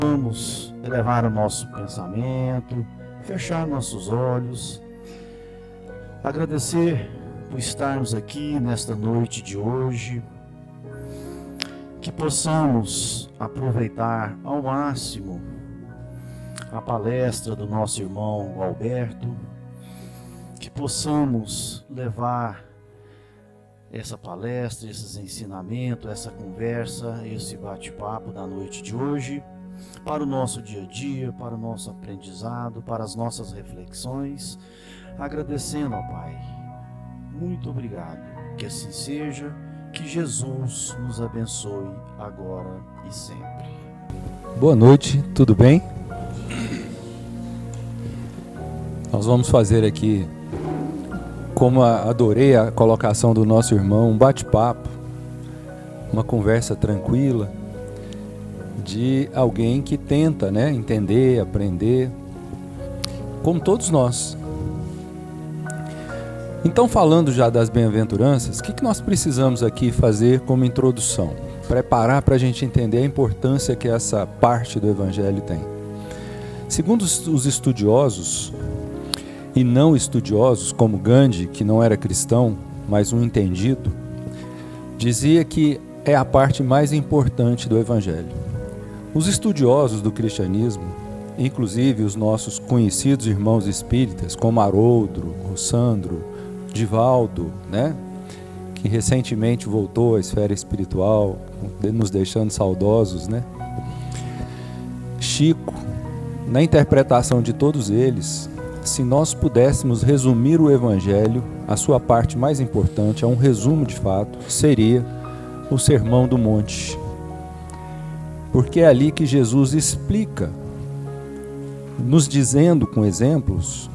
Vamos elevar o nosso pensamento, fechar nossos olhos, agradecer por estarmos aqui nesta noite de hoje, que possamos aproveitar ao máximo a palestra do nosso irmão Alberto, que possamos levar essa palestra, esses ensinamentos, essa conversa, esse bate-papo da noite de hoje, para o nosso dia a dia, para o nosso aprendizado, para as nossas reflexões, agradecendo ao Pai. Muito obrigado, que assim seja, que Jesus nos abençoe agora e sempre. Boa noite, tudo bem? Nós vamos fazer aqui, como adorei a colocação do nosso irmão, um bate-papo, uma conversa tranquila, de alguém que tenta, entender, aprender, como todos nós. Então, falando já das bem-aventuranças, o que nós precisamos aqui fazer como introdução? Preparar para a gente entender a importância que essa parte do Evangelho tem. Segundo os estudiosos, e não estudiosos, como Gandhi, que não era cristão, mas um entendido, dizia que é a parte mais importante do Evangelho. Os estudiosos do cristianismo, inclusive os nossos conhecidos irmãos espíritas, como Haroldo, Rossandro, Divaldo, que recentemente voltou à esfera espiritual, nos deixando saudosos, Chico, na interpretação de todos eles, se nós pudéssemos resumir o Evangelho, a sua parte mais importante, um resumo de fato, seria o Sermão do Monte. Porque é ali que Jesus explica, nos dizendo com exemplos,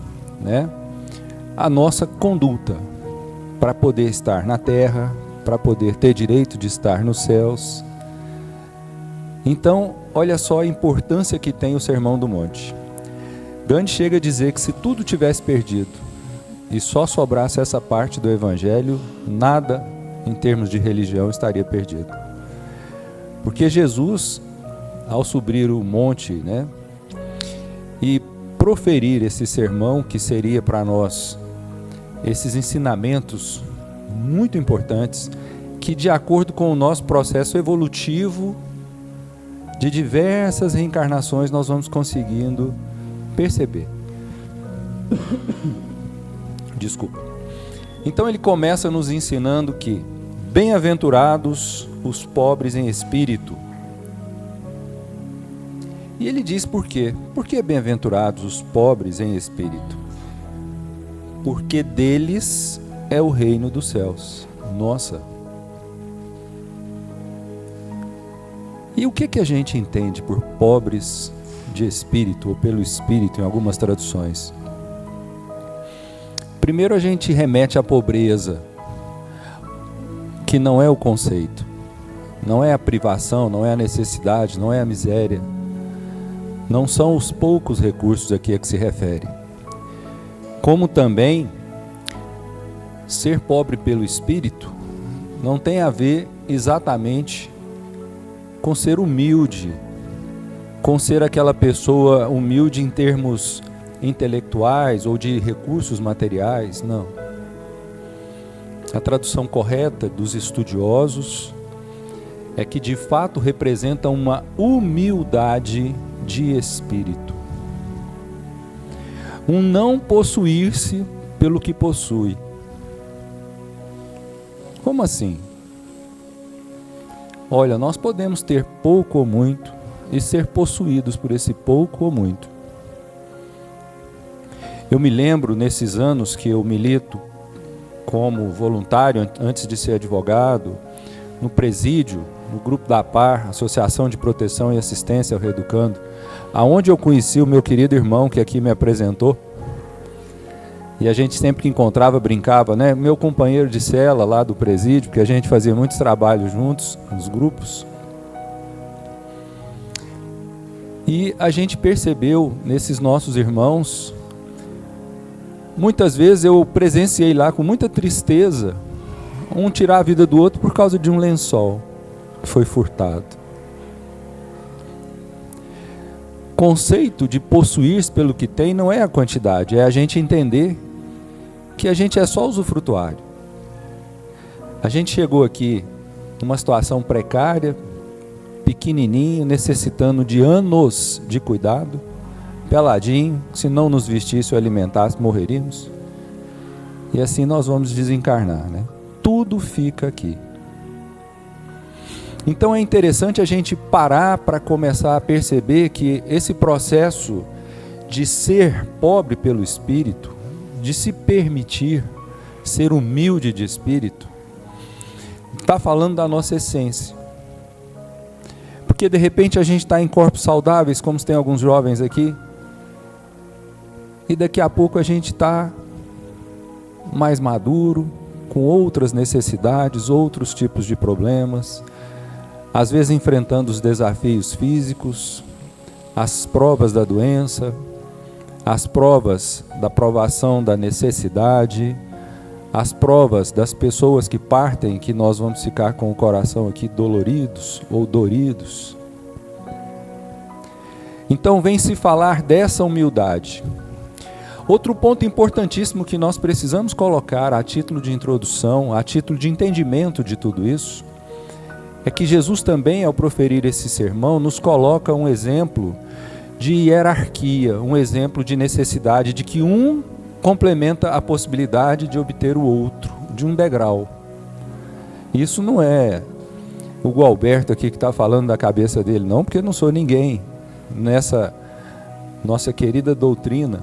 a nossa conduta para poder estar na terra, para poder ter direito de estar nos céus. Então, olha só a importância que tem o Sermão do Monte. Gandhi chega a dizer que se tudo tivesse perdido e só sobrasse essa parte do Evangelho, nada em termos de religião estaria perdido. Porque Jesus, ao subir o monte, e proferir esse sermão, que seria para nós esses ensinamentos muito importantes, que de acordo com o nosso processo evolutivo de diversas reencarnações nós vamos conseguindo perceber. Desculpa. Então ele começa nos ensinando que bem-aventurados os pobres em espírito. E ele diz por quê? Por que bem-aventurados os pobres em espírito? Porque deles é o reino dos céus. Nossa! E o que a gente entende por pobres de espírito, ou pelo espírito em algumas traduções? Primeiro a gente remete à pobreza, que não é o conceito, não é a privação, não é a necessidade, não é a miséria, não são os poucos recursos aqui a que se refere. Como também ser pobre pelo espírito não tem a ver exatamente com ser humilde, com ser aquela pessoa humilde em termos intelectuais ou de recursos materiais, não. A tradução correta dos estudiosos é que de fato representa uma humildade de espírito. Um não possuir-se pelo que possui. Como assim? Olha, nós podemos ter pouco ou muito e ser possuídos por esse pouco ou muito. Eu me lembro, nesses anos que eu milito como voluntário, antes de ser advogado, no presídio, no grupo da APAR, Associação de Proteção e Assistência ao Reeducando, aonde eu conheci o meu querido irmão que aqui me apresentou, e a gente sempre que encontrava brincava, meu companheiro de cela lá do presídio, porque a gente fazia muitos trabalhos juntos, nos grupos. E a gente percebeu nesses nossos irmãos, muitas vezes eu presenciei lá com muita tristeza, um tirar a vida do outro por causa de um lençol que foi furtado. conceito de possuir pelo que tem não é a quantidade, é a gente entender que a gente é só usufrutuário. A gente chegou aqui numa situação precária, pequenininho, necessitando de anos de cuidado, peladinho, se não nos vestisse ou alimentasse, morreríamos. E assim nós vamos desencarnar, né? Tudo fica aqui. Então é interessante a gente parar para começar a perceber que esse processo de ser pobre pelo espírito, de se permitir ser humilde de espírito, está falando da nossa essência. Porque de repente a gente está em corpos saudáveis, como tem alguns jovens aqui, e daqui a pouco a gente está mais maduro, com outras necessidades, outros tipos de problemas, às vezes enfrentando os desafios físicos, as provas da doença, as provas da provação da necessidade, as provas das pessoas que partem, que nós vamos ficar com o coração aqui doloridos ou doridos. Então vem se falar dessa humildade. Outro ponto importantíssimo que nós precisamos colocar a título de introdução, a título de entendimento de tudo isso, é que Jesus também, ao proferir esse sermão, nos coloca um exemplo de hierarquia, um exemplo de necessidade, de que um complementa a possibilidade de obter o outro, de um degrau. Isso não é o Gualberto aqui que está falando da cabeça dele, não, porque eu não sou ninguém nessa nossa querida doutrina,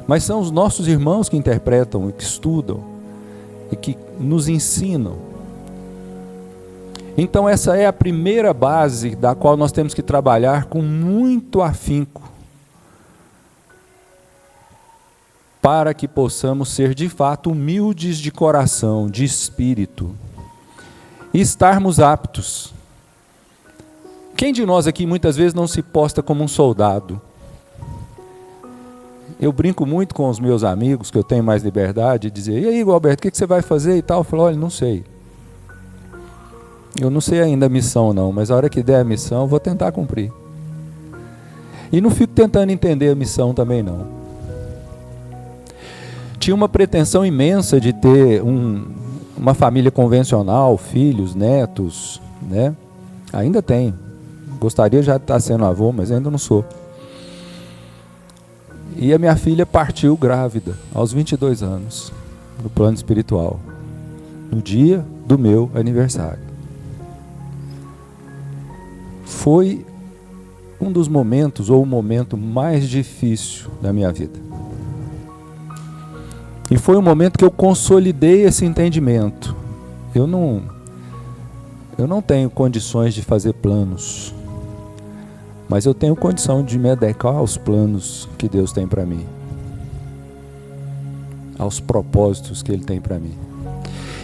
mas são os nossos irmãos que interpretam, que estudam e que nos ensinam. Então essa é a primeira base da qual nós temos que trabalhar com muito afinco, para que possamos ser de fato humildes de coração, de espírito, e estarmos aptos. Quem de nós aqui muitas vezes não se posta como um soldado? Eu brinco muito com os meus amigos, que eu tenho mais liberdade, de dizer, e aí, Alberto, o que você vai fazer e tal? Eu falo, olha, não sei. Eu não sei ainda a missão não, mas a hora que der a missão, eu vou tentar cumprir. E não fico tentando entender a missão também não. Tinha uma pretensão imensa de ter uma família convencional, filhos, netos, né? Ainda tenho. Gostaria já de estar sendo avô, mas ainda não sou. E a minha filha partiu grávida, aos 22 anos, no plano espiritual, no dia do meu aniversário. Foi um dos momentos, ou o momento mais difícil da minha vida. E foi um momento que eu consolidei esse entendimento. Eu não tenho condições de fazer planos, mas eu tenho condição de me adequar aos planos que Deus tem para mim, aos propósitos que Ele tem para mim.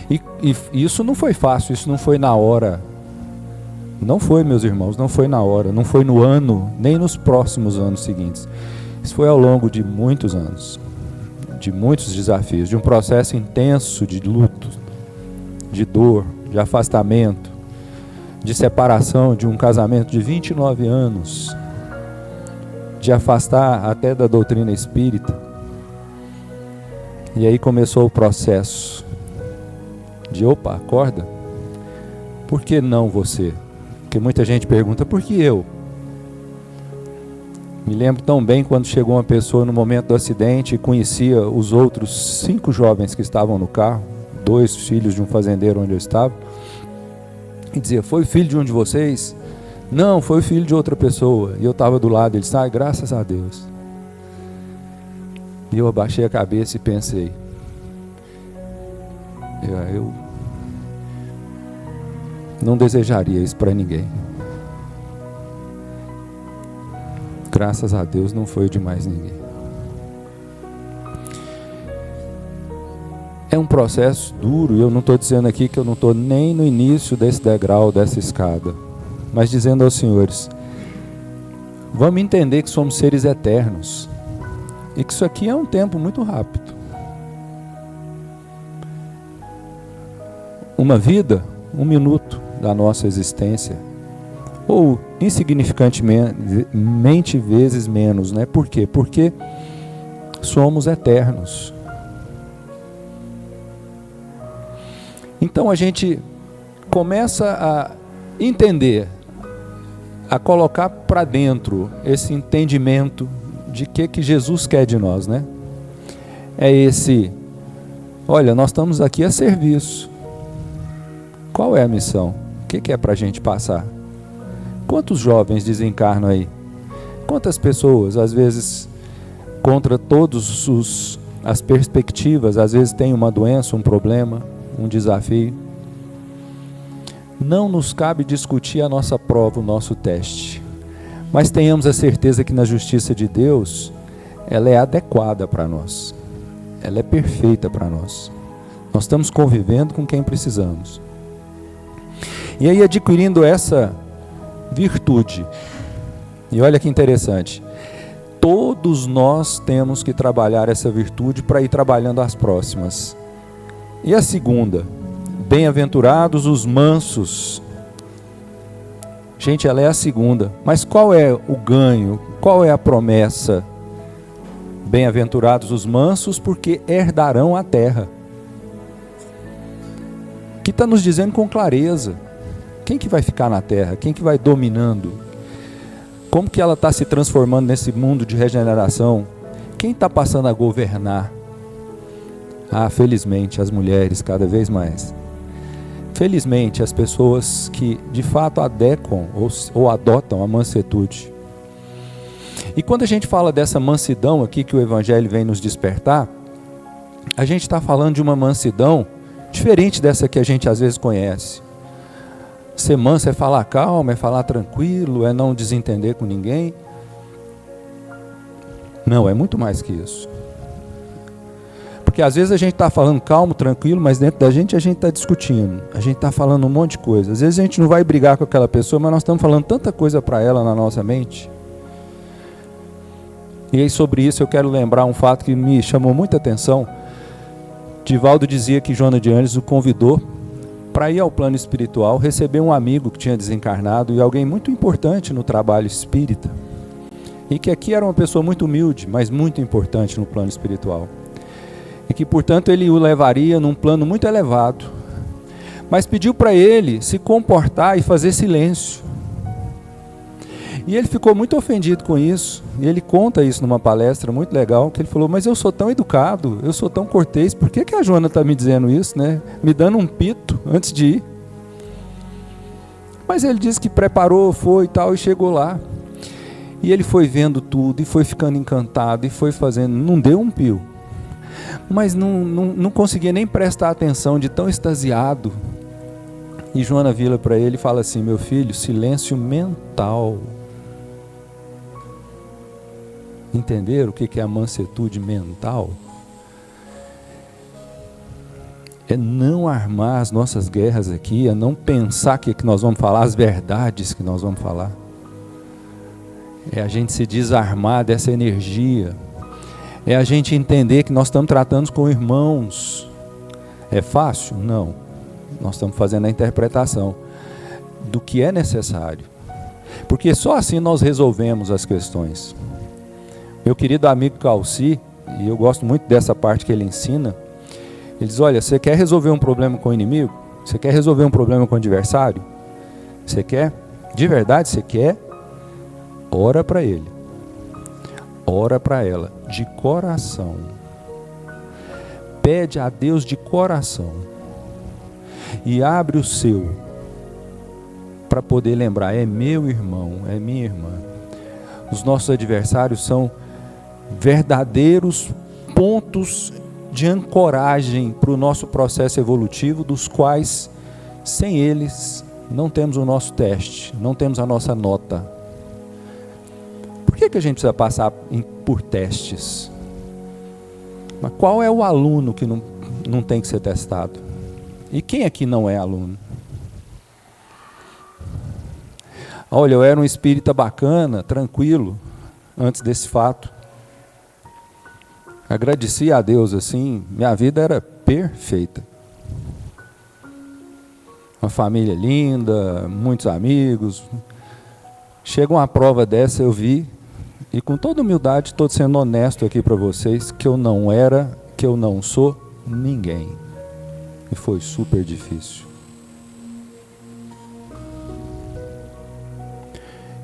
E isso não foi fácil, isso não foi na hora. Não foi, meus irmãos, não foi na hora, não foi no ano, nem nos próximos anos seguintes. Isso foi ao longo de muitos anos, de muitos desafios, de um processo intenso de luto, de dor, de afastamento, de separação de um casamento de 29 anos, de afastar até da doutrina espírita. E aí começou o processo de, opa, acorda, por que não você? Porque muita gente pergunta, por que eu? Me lembro tão bem quando chegou uma pessoa no momento do acidente e conhecia os outros 5 jovens que estavam no carro, 2 filhos de um fazendeiro onde eu estava, e dizia, foi filho de um de vocês? Não, foi filho de outra pessoa. E eu estava do lado, ele disse, graças a Deus. E eu abaixei a cabeça e pensei, eu não desejaria isso para ninguém. Graças a Deus não foi de mais ninguém. É um processo duro, e eu não estou dizendo aqui que eu não estou nem no início desse degrau, dessa escada, mas dizendo aos senhores, vamos entender que somos seres eternos, e que isso aqui é um tempo muito rápido. Uma vida, 1 minuto da nossa existência, ou insignificantemente vezes menos, né? Por quê? Porque somos eternos. Então a gente começa a entender, a colocar para dentro esse entendimento de que Jesus quer de nós, né? É esse, olha, nós estamos aqui a serviço. Qual é a missão? O que é para a gente passar? Quantos jovens desencarnam aí? Quantas pessoas, às vezes, contra todas as perspectivas, às vezes tem uma doença, um problema, um desafio. Não nos cabe discutir a nossa prova, o nosso teste. Mas tenhamos a certeza que na justiça de Deus, ela é adequada para nós. Ela é perfeita para nós. Nós estamos convivendo com quem precisamos. E aí, adquirindo essa virtude, e olha que interessante, todos nós temos que trabalhar essa virtude para ir trabalhando as próximas. E a segunda, bem-aventurados os mansos. Gente, ela é a segunda, mas qual é o ganho? Qual é a promessa? Bem-aventurados os mansos, porque herdarão a terra. Que está nos dizendo com clareza, quem que vai ficar na terra? Quem que vai dominando? Como que ela está se transformando nesse mundo de regeneração? Quem está passando a governar? Ah, felizmente, as mulheres cada vez mais. Felizmente, as pessoas que de fato adequam ou adotam a mansuetude. E quando a gente fala dessa mansidão aqui que o Evangelho vem nos despertar, a gente está falando de uma mansidão diferente dessa que a gente às vezes conhece. Ser manso é falar calmo, é falar tranquilo, é não desentender com ninguém. Não, é muito mais que isso. Porque às vezes a gente está falando calmo, tranquilo, mas dentro da gente a gente está discutindo. A gente está falando um monte de coisa. Às vezes a gente não vai brigar com aquela pessoa, mas nós estamos falando tanta coisa para ela na nossa mente. E aí sobre isso eu quero lembrar um fato que me chamou muita atenção. Divaldo dizia que Joana de Ângeles o convidou para ir ao plano espiritual, receber um amigo que tinha desencarnado e alguém muito importante no trabalho espírita. E que aqui era uma pessoa muito humilde, mas muito importante no plano espiritual. E que, portanto, ele o levaria num plano muito elevado. Mas pediu para ele se comportar e fazer silêncio. E ele ficou muito ofendido com isso. E ele conta isso numa palestra muito legal, que ele falou, mas eu sou tão educado, eu sou tão cortês, por que a Joana está me dizendo isso, né? Me dando um pito antes de ir. Mas ele disse que preparou, foi e tal, e chegou lá. E ele foi vendo tudo, e foi ficando encantado, e foi fazendo, não deu um pio. Mas não conseguia nem prestar atenção de tão extasiado. E Joana vira para ele e fala assim, meu filho, silêncio mental. Entenderam o que é a mansuetude mental? É não armar as nossas guerras aqui, é não pensar que nós vamos falar as verdades que nós vamos falar. É a gente se desarmar dessa energia. É a gente entender que nós estamos tratando com irmãos. É fácil? Não. Nós estamos fazendo a interpretação do que é necessário. Porque só assim nós resolvemos as questões. Meu querido amigo Calci, e eu gosto muito dessa parte que ele ensina, ele diz, olha, você quer resolver um problema com o inimigo? Você quer resolver um problema com o adversário? Você quer? De verdade você quer? Ora para ele. Ora para ela, de coração. Pede a Deus de coração. E abre o seu, para poder lembrar, é meu irmão, é minha irmã. Os nossos adversários são verdadeiros pontos de ancoragem para o nosso processo evolutivo, dos quais, sem eles, não temos o nosso teste, não temos a nossa nota. Por que a gente precisa passar por testes? Mas qual é o aluno que não tem que ser testado? E quem aqui não é aluno? Olha, eu era um espírita bacana, tranquilo, antes desse fato. Agradeci a Deus assim, minha vida era perfeita. Uma família linda, muitos amigos, Chega uma prova dessa, eu vi, e com toda humildade, estou sendo honesto aqui para vocês, que eu não era, que eu não sou ninguém. E foi super difícil.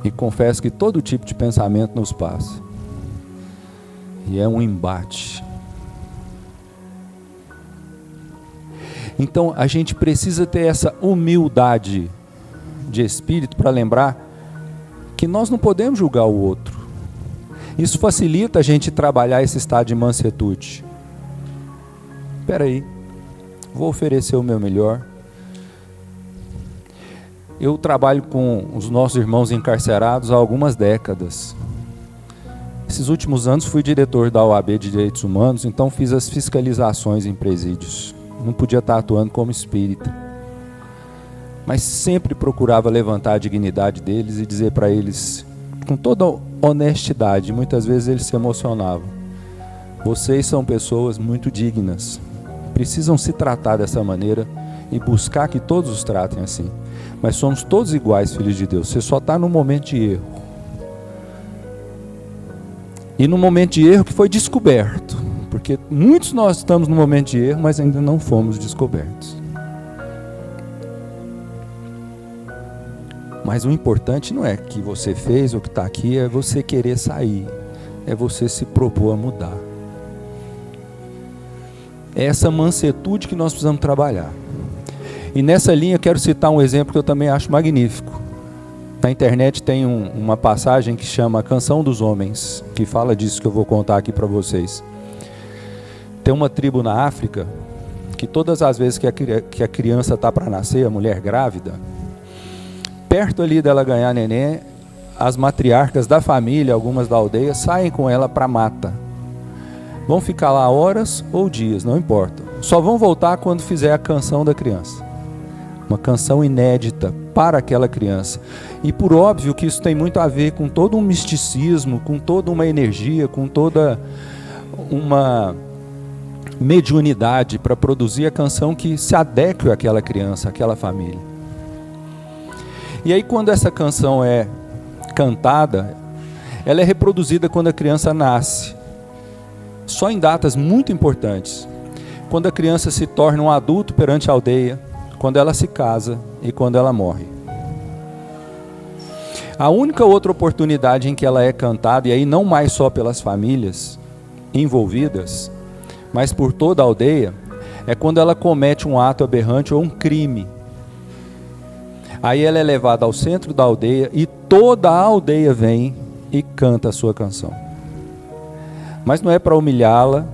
E confesso que todo tipo de pensamento nos passa. E é um embate. Então a gente precisa ter essa humildade de espírito para lembrar que nós não podemos julgar o outro. Isso facilita a gente trabalhar esse estado de mansuetude. Espera aí, vou oferecer o meu melhor. Eu trabalho com os nossos irmãos encarcerados há algumas décadas. Esses últimos anos fui diretor da OAB de Direitos Humanos, então fiz as fiscalizações em presídios. Não podia estar atuando como espírita. Mas sempre procurava levantar a dignidade deles e dizer para eles, com toda honestidade, muitas vezes eles se emocionavam: vocês são pessoas muito dignas, precisam se tratar dessa maneira e buscar que todos os tratem assim. Mas somos todos iguais, filhos de Deus. Você só está no momento de erro. E no momento de erro que foi descoberto. Porque muitos nós estamos no momento de erro, mas ainda não fomos descobertos. Mas o importante não é que você fez ou que está aqui, é você querer sair. É você se propor a mudar. É essa mansuetude que nós precisamos trabalhar. E nessa linha eu quero citar um exemplo que eu também acho magnífico. Na internet tem uma passagem que chama A Canção dos Homens, que fala disso que eu vou contar aqui para vocês. Tem uma tribo na África que todas as vezes que a criança está para nascer, a mulher grávida, perto ali dela ganhar neném, as matriarcas da família, algumas da aldeia, saem com ela para a mata. Vão ficar lá horas ou dias, não importa. Só vão voltar quando fizer a canção da criança. Uma canção inédita para aquela criança. E por óbvio que isso tem muito a ver com todo um misticismo, com toda uma energia, com toda uma mediunidade para produzir a canção que se adeque àquela criança, àquela família. E aí quando essa canção é cantada, ela é reproduzida quando a criança nasce. Só em datas muito importantes. Quando a criança se torna um adulto perante a aldeia, quando ela se casa e quando ela morre. A única outra oportunidade em que ela é cantada, e aí não mais só pelas famílias envolvidas, mas por toda a aldeia, é quando ela comete um ato aberrante ou um crime. Aí ela é levada ao centro da aldeia e toda a aldeia vem e canta a sua canção. Mas não é para humilhá-la,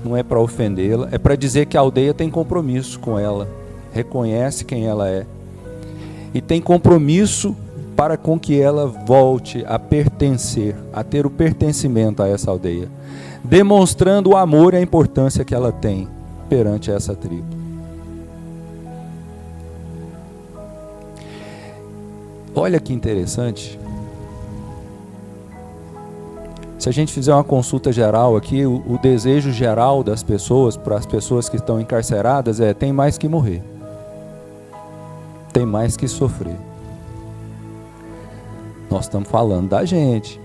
não é para ofendê-la, é para dizer que a aldeia tem compromisso com ela, reconhece quem ela é e tem compromisso para com que ela volte a pertencer, a ter o pertencimento a essa aldeia, demonstrando o amor e a importância que ela tem perante essa tribo. Olha que interessante. Se a gente fizer uma consulta geral aqui, o desejo geral das pessoas, para as pessoas que estão encarceradas, tem mais que morrer. Tem mais que sofrer. Nós estamos falando da gente.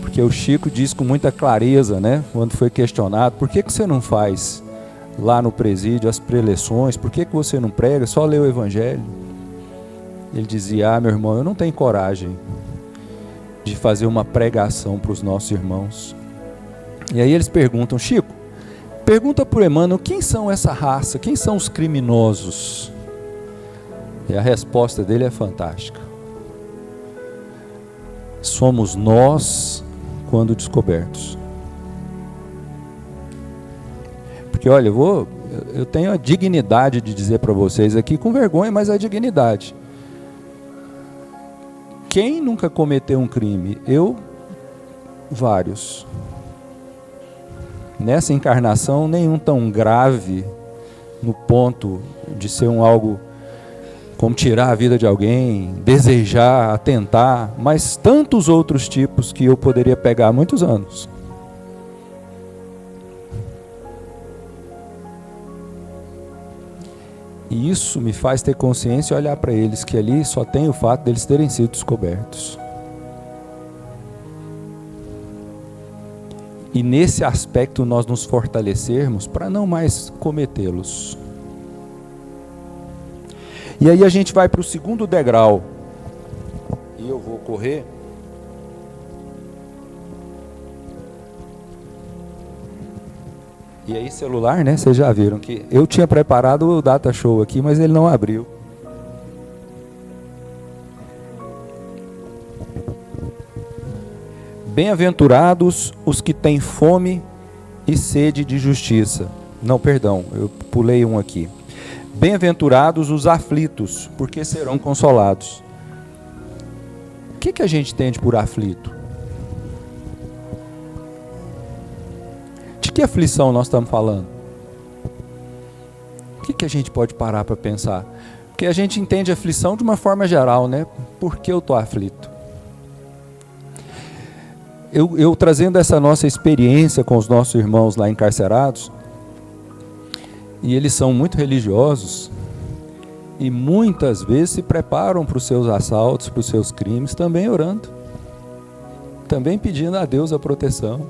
Porque o Chico diz com muita clareza, né, quando foi questionado, por que você não faz lá no presídio as preleções, por que você não prega, só lê o Evangelho? Ele dizia, meu irmão, eu não tenho coragem de fazer uma pregação para os nossos irmãos. E aí eles perguntam, Chico, pergunta para o Emmanuel, quem são essa raça, quem são os criminosos? E a resposta dele é fantástica. Somos nós quando descobertos. Porque olha, eu tenho a dignidade de dizer para vocês aqui, com vergonha, mas a dignidade. Quem nunca cometeu um crime? Eu, vários. Nessa encarnação, nenhum tão grave, no ponto de ser algo como tirar a vida de alguém, desejar, atentar, mas tantos outros tipos que eu poderia pegar há muitos anos. E isso me faz ter consciência e olhar para eles, que ali só tem o fato deles terem sido descobertos. E nesse aspecto nós nos fortalecermos para não mais cometê-los. E aí a gente vai para o segundo degrau. E eu vou correr. E aí celular, né? Vocês já viram que eu tinha preparado o data show aqui, mas ele não abriu. Bem-aventurados os que têm fome e sede de justiça. Não, perdão, eu pulei um aqui. Bem-aventurados os aflitos, porque serão consolados. O que a gente entende por aflito? De que aflição nós estamos falando? O que a gente pode parar para pensar? Porque a gente entende aflição de uma forma geral, né? Por que eu estou aflito? Eu trazendo essa nossa experiência com os nossos irmãos lá encarcerados, e eles são muito religiosos, e muitas vezes se preparam para os seus assaltos, para os seus crimes, também orando, também pedindo a Deus a proteção,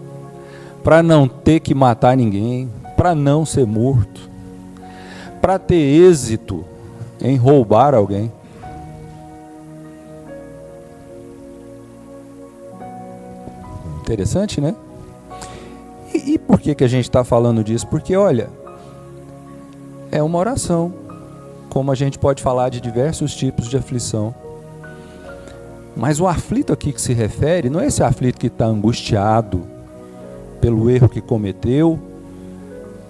para não ter que matar ninguém, para não ser morto, para ter êxito em roubar alguém. Interessante, né? E por que a gente está falando disso? Porque, olha, é uma oração. Como a gente pode falar de diversos tipos de aflição. Mas o aflito aqui que se refere, não é esse aflito que está angustiado pelo erro que cometeu,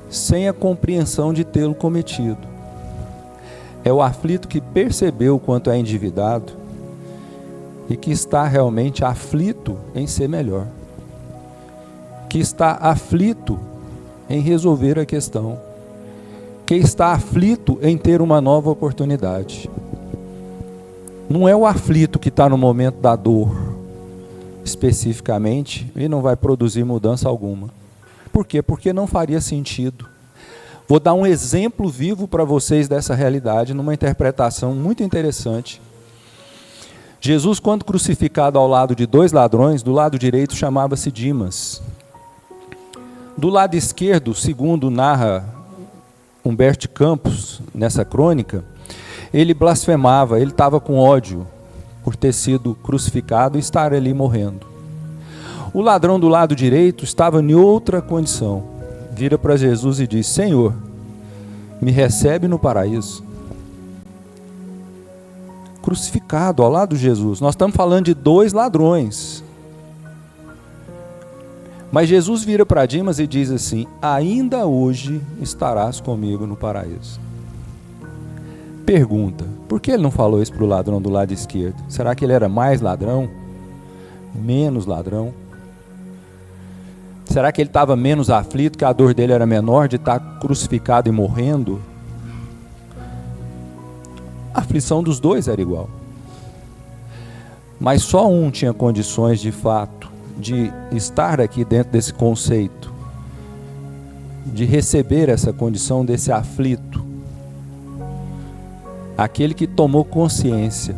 sem a compreensão de tê-lo cometido. É o aflito que percebeu o quanto é endividado e que está realmente aflito em ser melhor. Que está aflito em resolver a questão, que está aflito em ter uma nova oportunidade. Não é o aflito que está no momento da dor, especificamente, e não vai produzir mudança alguma. Por quê? Porque não faria sentido. Vou dar um exemplo vivo para vocês dessa realidade, numa interpretação muito interessante. Jesus, quando crucificado ao lado de dois ladrões, do lado direito chamava-se Dimas. Do lado esquerdo, segundo narra Humberto de Campos, nessa crônica, ele blasfemava, ele estava com ódio por ter sido crucificado e estar ali morrendo. O ladrão do lado direito estava em outra condição. Vira para Jesus e diz: Senhor, me recebe no paraíso. Crucificado ao lado de Jesus. Nós estamos falando de dois ladrões. Mas Jesus vira para Dimas e diz assim: ainda hoje estarás comigo no paraíso. Pergunta: por que ele não falou isso para o ladrão do lado esquerdo? Será que ele era mais ladrão? Menos ladrão? Será que ele estava menos aflito, que a dor dele era menor de estar crucificado e morrendo? A aflição dos dois era igual. Mas só um tinha condições de fato de estar aqui dentro desse conceito, de receber essa condição desse aflito. Aquele que tomou consciência,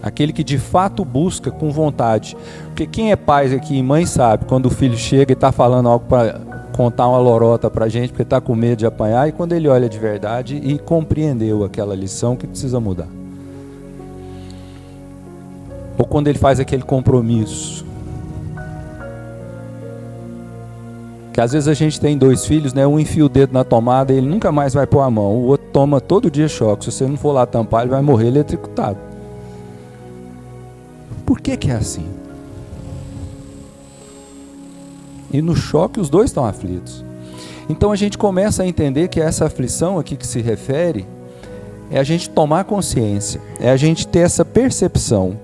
aquele que de fato busca com vontade. Porque quem é pai aqui e mãe sabe, quando o filho chega e está falando algo para contar uma lorota para a gente, porque está com medo de apanhar, e quando ele olha de verdade e compreendeu aquela lição que precisa mudar. Ou quando ele faz aquele compromisso. Que às vezes a gente tem dois filhos, né? Um enfia o dedo na tomada e ele nunca mais vai pôr a mão. O outro toma todo dia choque. Se você não for lá tampar, ele vai morrer eletrocutado. Por que é assim? E no choque os dois estão aflitos. Então a gente começa a entender que essa aflição aqui que se refere é a gente tomar consciência, é a gente ter essa percepção.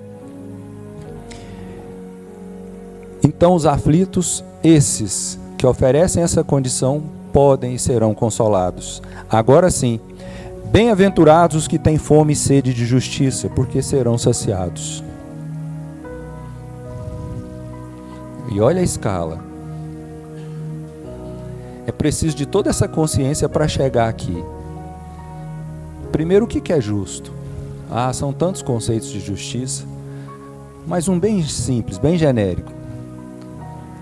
Então os aflitos, esses que oferecem essa condição, podem e serão consolados. Agora sim, bem-aventurados os que têm fome e sede de justiça, porque serão saciados. E olha a escala. É preciso de toda essa consciência para chegar aqui. Primeiro, o que é justo? São tantos conceitos de justiça, mas um bem simples, bem genérico.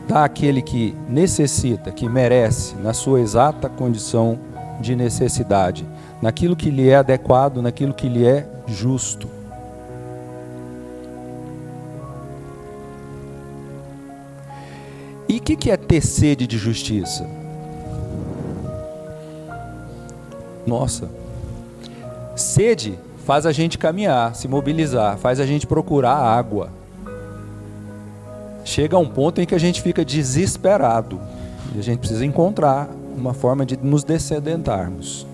Dá àquele que necessita, que merece, na sua exata condição de necessidade, naquilo que lhe é adequado, naquilo que lhe é justo. E o que é ter sede de justiça? Nossa, sede faz a gente caminhar, se mobilizar, faz a gente procurar água. Chega a um ponto em que a gente fica desesperado e a gente precisa encontrar uma forma de nos dessedentarmos.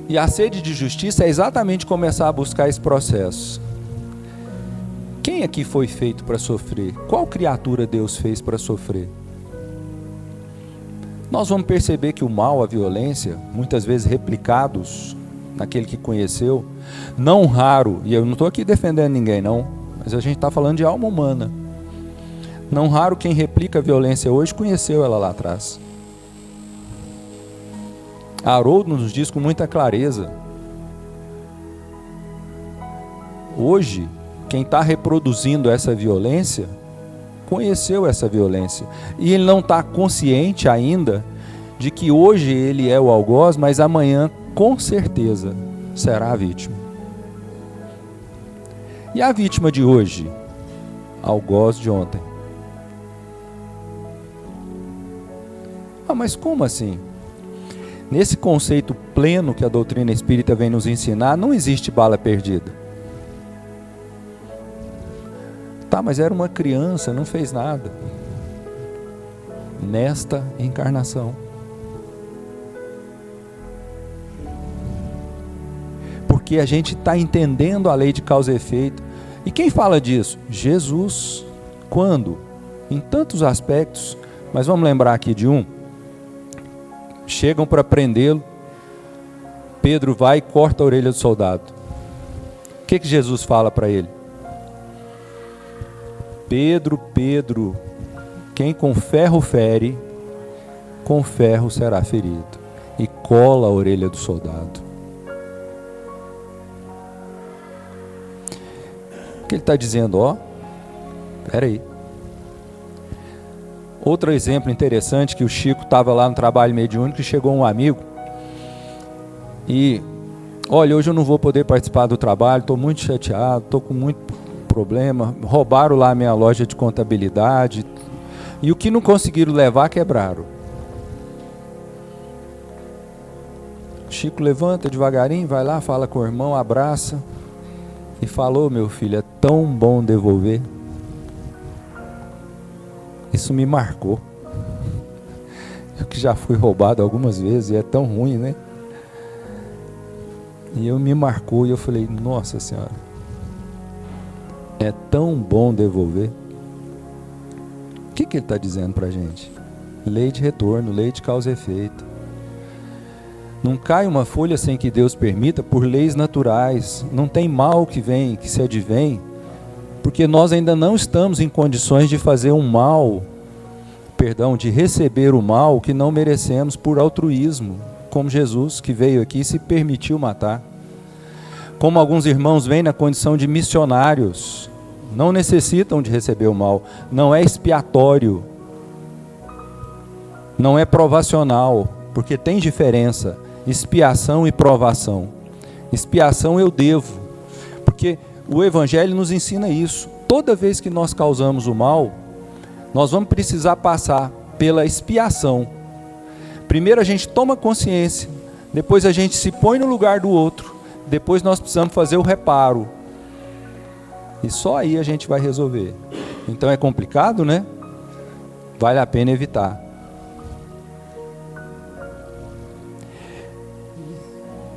E a sede de justiça é exatamente começar a buscar esse processo. Quem aqui foi feito para sofrer? Qual criatura Deus fez para sofrer? Nós vamos perceber que o mal, a violência, muitas vezes replicados naquele que conheceu, não raro, e eu não estou aqui defendendo ninguém não, mas a gente está falando de alma humana. Não raro quem replica a violência hoje conheceu ela lá atrás. Haroldo nos diz com muita clareza, hoje, quem está reproduzindo essa violência, conheceu essa violência. E ele não está consciente ainda de que hoje ele é o algoz, mas amanhã, com certeza, será a vítima. E a vítima de hoje? Algoz de ontem. Mas como assim? Nesse conceito pleno que a doutrina espírita vem nos ensinar, não existe bala perdida. Tá, mas era uma criança, não fez nada. Nesta encarnação. Porque a gente está entendendo a lei de causa e efeito. E quem fala disso? Jesus. Quando? Em tantos aspectos. Mas vamos lembrar aqui de um. Chegam para prendê-lo. Pedro vai e corta a orelha do soldado. O que Jesus fala para ele? Pedro, Pedro, quem com ferro fere, com ferro será ferido. E cola a orelha do soldado. O que ele está dizendo? Espera aí. Outro exemplo interessante, que o Chico estava lá no trabalho mediúnico e chegou um amigo e, olha, hoje eu não vou poder participar do trabalho, estou muito chateado, estou com muito problema, roubaram lá a minha loja de contabilidade e o que não conseguiram levar, quebraram. Chico levanta devagarinho, vai lá, fala com o irmão, abraça e falou: meu filho, é tão bom devolver. Isso me marcou. Eu que já fui roubado algumas vezes e é tão ruim, né? E eu me marcou e eu falei: nossa Senhora, é tão bom devolver. O que ele está dizendo para a gente? Lei de retorno, lei de causa e efeito. Não cai uma folha sem que Deus permita por leis naturais. Não tem mal que vem, que se advém, porque nós ainda não estamos em condições de fazer um mal, de receber o mal que não merecemos por altruísmo, como Jesus, que veio aqui e se permitiu matar. Como alguns irmãos vêm na condição de missionários, não necessitam de receber o mal, não é expiatório, não é provacional, porque tem diferença, expiação e provação. Expiação eu devo, porque o Evangelho nos ensina isso. Toda vez que nós causamos o mal, nós vamos precisar passar pela expiação. Primeiro a gente toma consciência, depois a gente se põe no lugar do outro, depois nós precisamos fazer o reparo. E só aí a gente vai resolver. Então é complicado, né? Vale a pena evitar.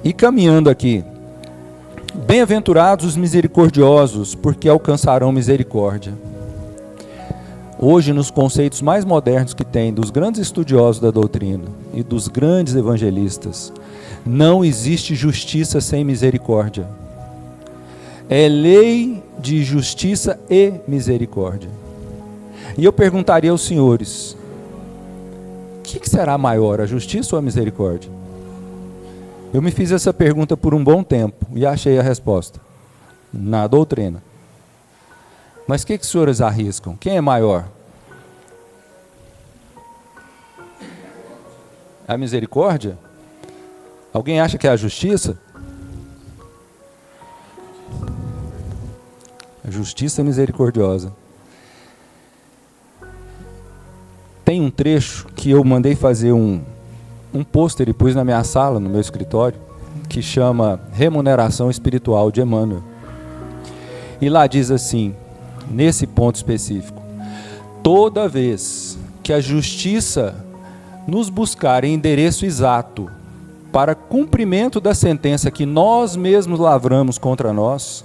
E caminhando aqui, bem-aventurados os misericordiosos, porque alcançarão misericórdia. Hoje, nos conceitos mais modernos que tem, dos grandes estudiosos da doutrina e dos grandes evangelistas, não existe justiça sem misericórdia. É lei de justiça e misericórdia. E eu perguntaria aos senhores, o que será maior, a justiça ou a misericórdia? Eu me fiz essa pergunta por um bom tempo e achei a resposta na doutrina. Mas o que os senhores arriscam? Quem é maior? A misericórdia? Alguém acha que é a justiça? A justiça misericordiosa. Tem um trecho que eu mandei fazer um pôster e pus na minha sala, no meu escritório, que chama Remuneração Espiritual de Emmanuel. E lá diz assim, nesse ponto específico: toda vez que a justiça nos buscar em endereço exato para cumprimento da sentença que nós mesmos lavramos contra nós,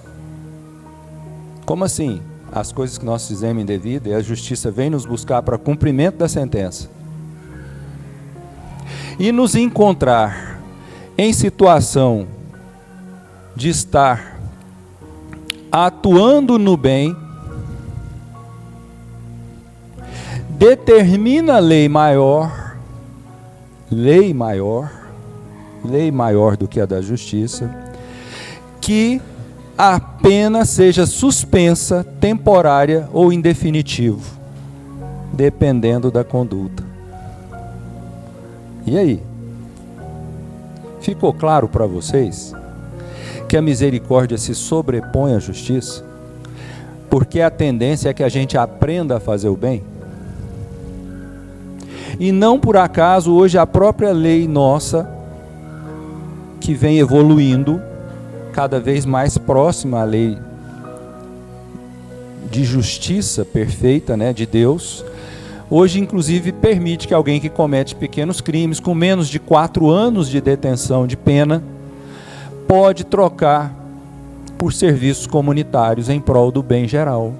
como assim? As coisas que nós fizemos indevidas, e a justiça vem nos buscar para cumprimento da sentença, e nos encontrar em situação de estar atuando no bem, determina lei maior do que a da justiça, que a pena seja suspensa, temporária ou em definitivo, dependendo da conduta. E aí? Ficou claro para vocês que a misericórdia se sobrepõe à justiça? Porque a tendência é que a gente aprenda a fazer o bem? E não por acaso hoje a própria lei nossa, que vem evoluindo, cada vez mais próxima à lei de justiça perfeita, né, de Deus, hoje inclusive permite que alguém que comete pequenos crimes, com menos de 4 anos de detenção de pena, pode trocar por serviços comunitários em prol do bem geral.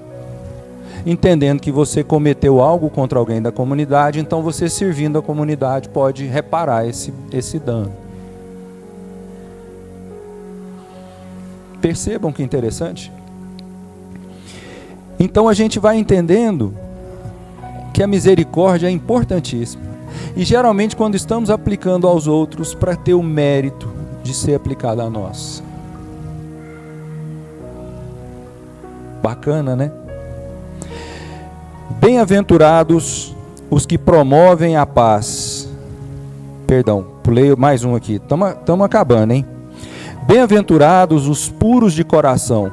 Entendendo que você cometeu algo contra alguém da comunidade, então você, servindo a comunidade, pode reparar esse dano. Percebam que interessante? Então a gente vai entendendo que a misericórdia é importantíssima. E geralmente quando estamos aplicando aos outros, para ter o mérito de ser aplicada a nós. Bacana, né? Bem-aventurados os que promovem a paz. Perdão, pulei mais um aqui. Estamos acabando, hein? Bem-aventurados os puros de coração,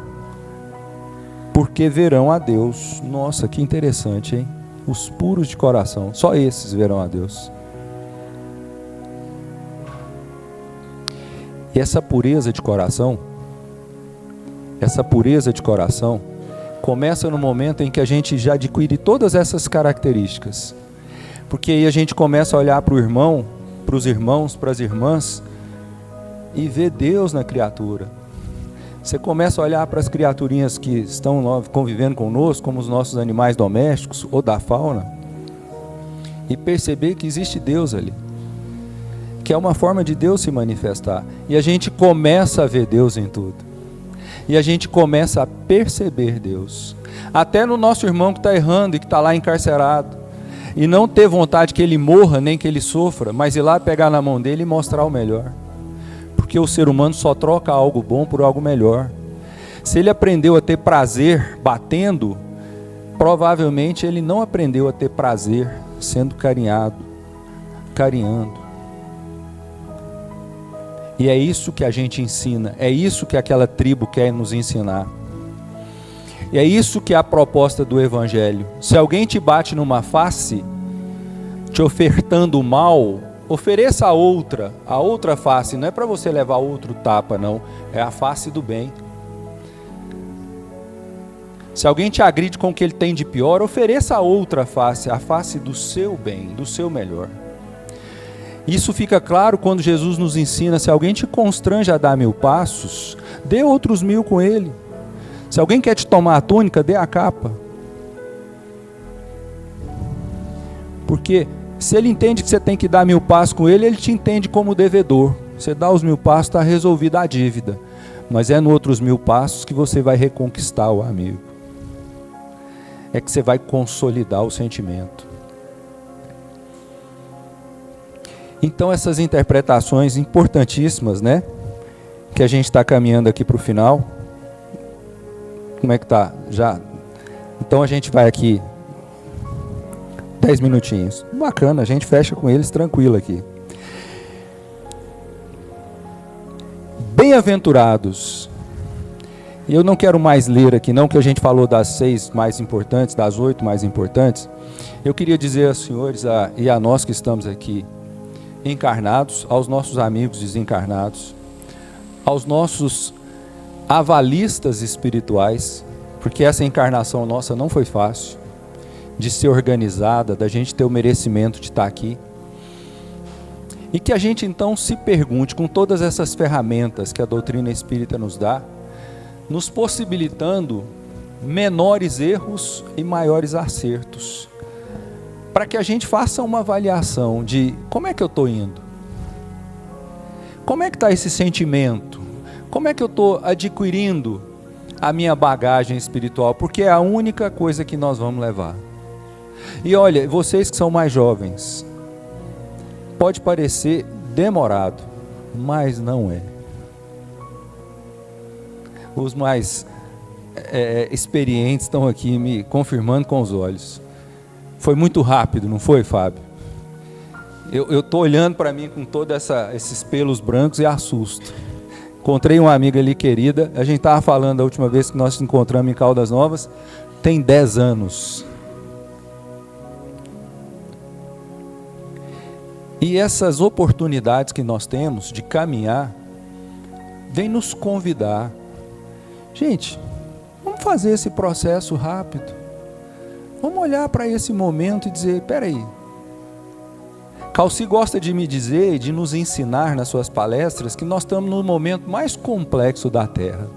porque verão a Deus. Nossa, que interessante, hein? Os puros de coração, só esses verão a Deus. E essa pureza de coração começa no momento em que a gente já adquire todas essas características. Porque aí a gente começa a olhar para o irmão, para os irmãos, para as irmãs, e ver Deus na criatura. Você começa a olhar para as criaturinhas que estão convivendo conosco, como os nossos animais domésticos ou da fauna, e perceber que existe Deus ali, que é uma forma de Deus se manifestar. E a gente começa a ver Deus em tudo. E a gente começa a perceber Deus. Até no nosso irmão que está errando e que está lá encarcerado. E não ter vontade que ele morra, nem que ele sofra, mas ir lá pegar na mão dele e mostrar o melhor. Porque o ser humano só troca algo bom por algo melhor. Se ele aprendeu a ter prazer batendo, provavelmente ele não aprendeu a ter prazer sendo carinhando. E é isso que a gente ensina, é isso que aquela tribo quer nos ensinar. E é isso que é a proposta do Evangelho. Se alguém te bate numa face, te ofertando o mal, ofereça a outra face. Não é para você levar outro tapa, não. É a face do bem. Se alguém te agride com o que ele tem de pior, ofereça a outra face, a face do seu bem, do seu melhor. Isso fica claro quando Jesus nos ensina: se alguém te constrange a dar 1000 passos, dê outros 1000 com ele. Se alguém quer te tomar a túnica, dê a capa. Porque se ele entende que você tem que dar 1000 passos com ele, ele te entende como devedor. Você dá os 1000 passos, está resolvida a dívida. Mas é nos outros 1000 passos que você vai reconquistar o amigo. É que você vai consolidar o sentimento. Então essas interpretações importantíssimas, né? Que a gente está caminhando aqui para o final. Como é que tá? Já? Então a gente vai aqui 10 minutinhos. Bacana, a gente fecha com eles tranquilo aqui. Bem-aventurados. E eu não quero mais ler aqui não, que a gente falou das 6 mais importantes, das 8 mais importantes. Eu queria dizer aos senhores e a nós que estamos aqui encarnados, aos nossos amigos desencarnados, aos nossos avalistas espirituais, porque essa encarnação nossa não foi fácil, de ser organizada, da gente ter o merecimento de estar aqui. E que a gente então se pergunte, com todas essas ferramentas que a doutrina espírita nos dá, nos possibilitando menores erros e maiores acertos, para que a gente faça uma avaliação de como é que eu estou indo, como é que está esse sentimento, como é que eu estou adquirindo a minha bagagem espiritual, porque é a única coisa que nós vamos levar. E olha, vocês que são mais jovens, pode parecer demorado, mas não é. Os mais experientes estão aqui me confirmando com os olhos. Foi muito rápido, não foi, Fábio? Eu estou olhando para mim com todos esses pelos brancos e assusto. Encontrei uma amiga ali querida, a gente estava falando da última vez que nós nos encontramos em Caldas Novas, tem 10 anos. E essas oportunidades que nós temos de caminhar, vem nos convidar. Gente, vamos fazer esse processo rápido. Vamos olhar para esse momento e dizer, peraí, Calci gosta de me dizer e de nos ensinar nas suas palestras que nós estamos no momento mais complexo da Terra,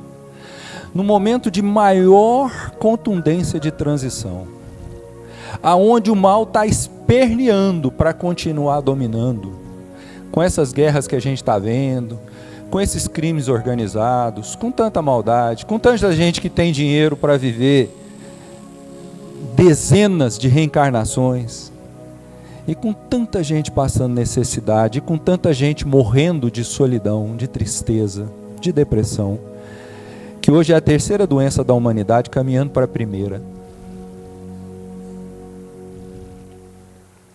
no momento de maior contundência de transição, aonde o mal está esperneando para continuar dominando, com essas guerras que a gente está vendo, com esses crimes organizados, com tanta maldade, com tanta gente que tem dinheiro para viver dezenas de reencarnações, e com tanta gente passando necessidade, e com tanta gente morrendo de solidão, de tristeza, de depressão, que hoje é a terceira doença da humanidade caminhando para a primeira.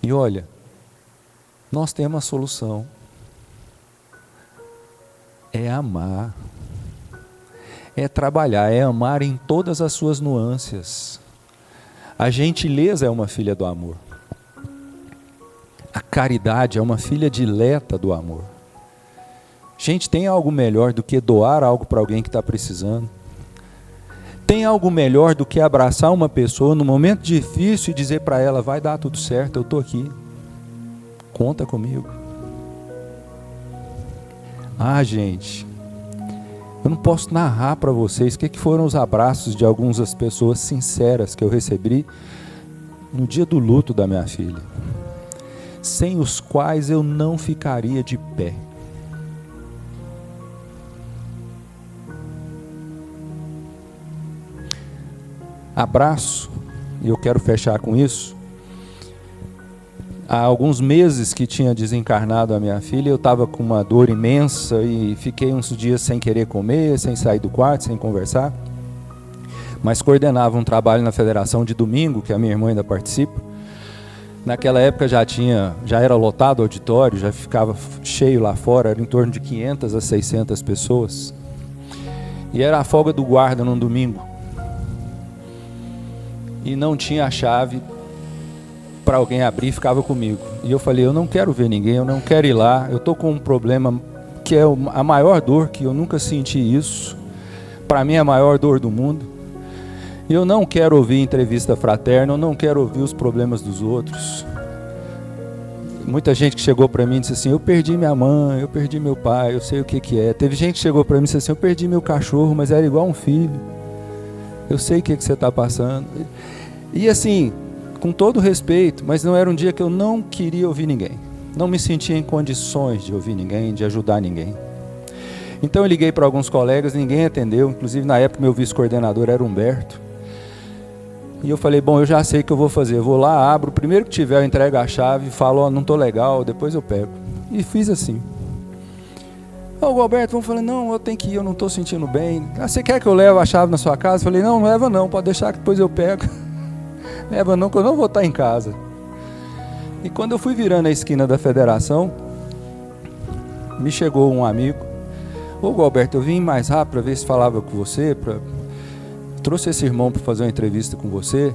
E olha, nós temos a solução. É amar, é trabalhar, é amar em todas as suas nuances. A gentileza é uma filha do amor. A caridade é uma filha dileta do amor. Gente, tem algo melhor do que doar algo para alguém que está precisando? Tem algo melhor do que abraçar uma pessoa no momento difícil e dizer para ela, vai dar tudo certo, eu estou aqui, conta comigo. Ah, gente, eu não posso narrar para vocês o que foram os abraços de algumas das pessoas sinceras que eu recebi no dia do luto da minha filha, sem os quais eu não ficaria de pé. Abraço, e eu quero fechar com isso. Há alguns meses que tinha desencarnado a minha filha, eu estava com uma dor imensa e fiquei uns dias sem querer comer, sem sair do quarto, sem conversar. Mas coordenava um trabalho na Federação de domingo, que a minha irmã ainda participa. Naquela época já era lotado o auditório, já ficava cheio lá fora, era em torno de 500 a 600 pessoas. E era a folga do guarda num domingo. E não tinha a chave para alguém abrir, ficava comigo. E eu falei, eu não quero ver ninguém, eu não quero ir lá, eu estou com um problema que é a maior dor, que eu nunca senti isso, para mim é a maior dor do mundo. E eu não quero ouvir entrevista fraterna, eu não quero ouvir os problemas dos outros. Muita gente que chegou para mim e disse assim, eu perdi minha mãe, eu perdi meu pai, eu sei o que é. Teve gente que chegou para mim e disse assim, eu perdi meu cachorro, mas era igual um filho. Eu sei o que você está passando. E assim, com todo respeito, mas não era um dia que eu não queria ouvir ninguém. Não me sentia em condições de ouvir ninguém, de ajudar ninguém. Então eu liguei para alguns colegas, ninguém atendeu. Inclusive na época meu vice-coordenador era Humberto. E eu falei, bom, eu já sei o que eu vou fazer. Eu vou lá, abro, o primeiro que tiver eu entrego a chave, falo, não estou legal, depois eu pego. E fiz assim. Ô Gualberto, vamos falar, não, eu tenho que ir, eu não estou sentindo bem. Ah, você quer que eu leve a chave na sua casa? Falei, não, não leva não, pode deixar que depois eu pego. Leva não, que eu não vou estar em casa. E quando eu fui virando a esquina da Federação, me chegou um amigo. Ô Gualberto, eu vim mais rápido para ver se falava com você, trouxe esse irmão para fazer uma entrevista com você.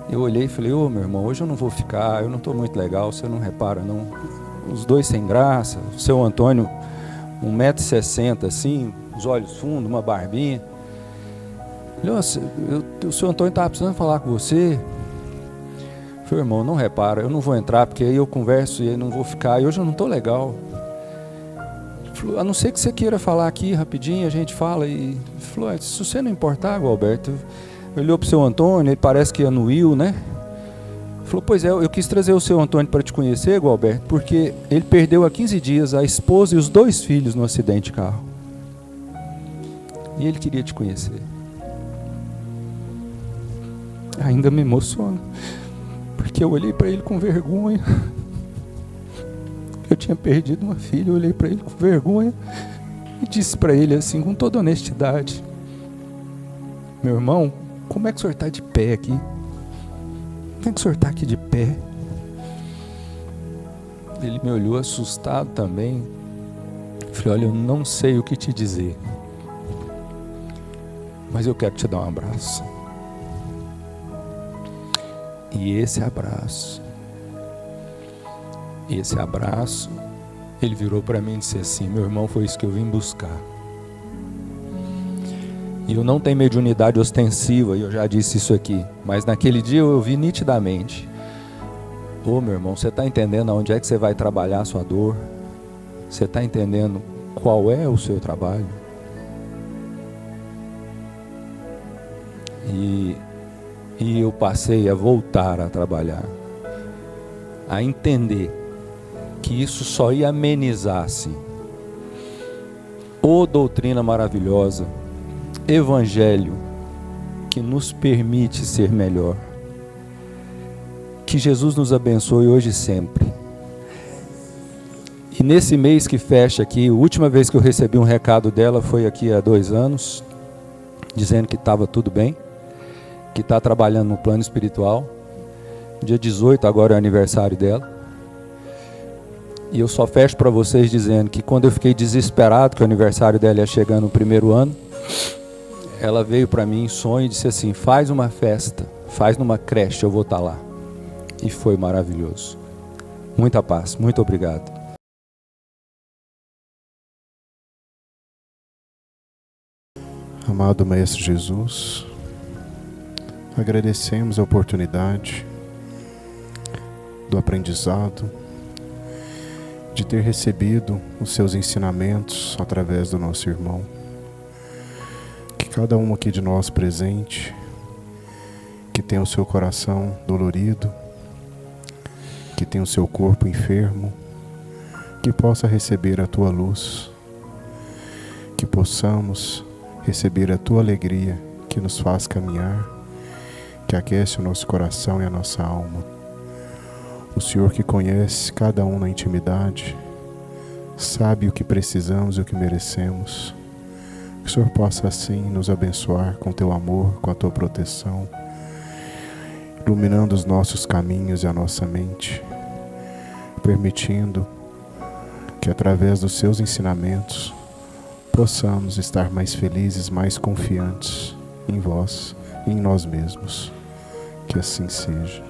Eu olhei e falei, ô meu irmão, hoje eu não vou ficar, eu não estou muito legal, você não repara não. Os dois sem graça, o seu Antônio 1,60 m assim, os olhos fundos, uma barbinha. O seu Antônio estava precisando falar com você. Eu falei, irmão, não repara, eu não vou entrar, porque aí eu converso e aí não vou ficar, e hoje eu não estou legal. Ele falou, a não ser que você queira falar aqui rapidinho, a gente fala. E ele falou, se você não importar, Gualberto, olhou para o seu Antônio, ele parece que anuiu, né? Falou, pois é, eu quis trazer o seu Antônio para te conhecer, Gualberto, porque ele perdeu há 15 dias a esposa e os 2 filhos no acidente de carro. E ele queria te conhecer. Ainda me emociona, porque eu olhei para ele com vergonha. Eu tinha perdido uma filha, eu olhei para ele com vergonha e disse para ele assim, com toda honestidade, meu irmão, como é que o senhor está de pé aqui? Como é que o senhor está aqui de pé? Ele me olhou assustado também. Eu falei, olha, eu não sei o que te dizer, mas eu quero te dar um abraço. E esse abraço, ele virou para mim e disse assim, meu irmão, foi isso que eu vim buscar. E eu não tenho mediunidade ostensiva, e eu já disse isso aqui, mas naquele dia eu vi nitidamente. Ô meu irmão, você está entendendo aonde é que você vai trabalhar a sua dor? Você está entendendo qual é o seu trabalho? E eu passei a voltar a trabalhar, a entender que isso só ia amenizar-se. Ô doutrina maravilhosa, Evangelho que nos permite ser melhor. Que Jesus nos abençoe hoje e sempre. E nesse mês que fecha aqui, a última vez que eu recebi um recado dela foi aqui há 2 anos, dizendo que estava tudo bem, que está trabalhando no plano espiritual. Dia 18 agora é o aniversário dela. E eu só fecho para vocês dizendo que quando eu fiquei desesperado que o aniversário dela ia chegar no 1º ano, ela veio para mim em sonho e disse assim, faz uma festa, faz numa creche, eu vou estar lá. E foi maravilhoso. Muita paz, muito obrigado. Amado Mestre Jesus, agradecemos a oportunidade do aprendizado, de ter recebido os seus ensinamentos através do nosso irmão. Que cada um aqui de nós presente, que tem o seu coração dolorido, que tem o seu corpo enfermo, que possa receber a tua luz, que possamos receber a tua alegria que nos faz caminhar, que aquece o nosso coração e a nossa alma. O Senhor que conhece cada um na intimidade, sabe o que precisamos e o que merecemos. Que o Senhor possa assim nos abençoar com teu amor, com a tua proteção, iluminando os nossos caminhos e a nossa mente, permitindo que através dos seus ensinamentos possamos estar mais felizes, mais confiantes em vós e em nós mesmos. Que assim seja.